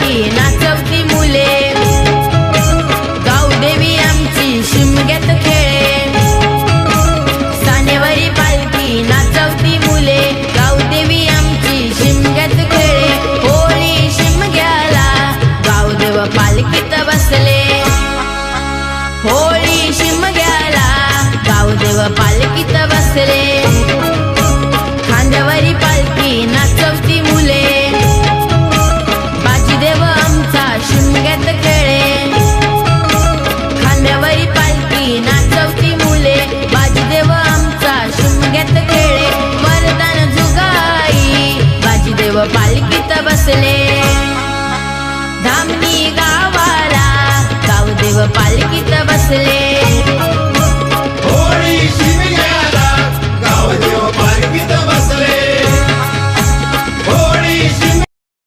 पालखी नाचवती मुले, गावदेवी आमची शिमग्यात खेळे. सानेवारी पालखी नाचवती मुले, गावदेवी आमची शिमग्यात खेळे. होळी शिमग्याला गावदेव पालखीत बसले, होळी शिमग्याला गावदेव पालखीत बसले. खांद्यावरी पालखी नाचवती मुले, बाजीदेव आमचा शिमग्यात खेळे. खांद्यावरी पालखी नाचवती मुले, बाजीदेव आमचा शिमग्यात खेळे. वरदान जुगाई बाजीदेव पालखीत बसले, धामणी गावाला गावदेव पालखीत बसले.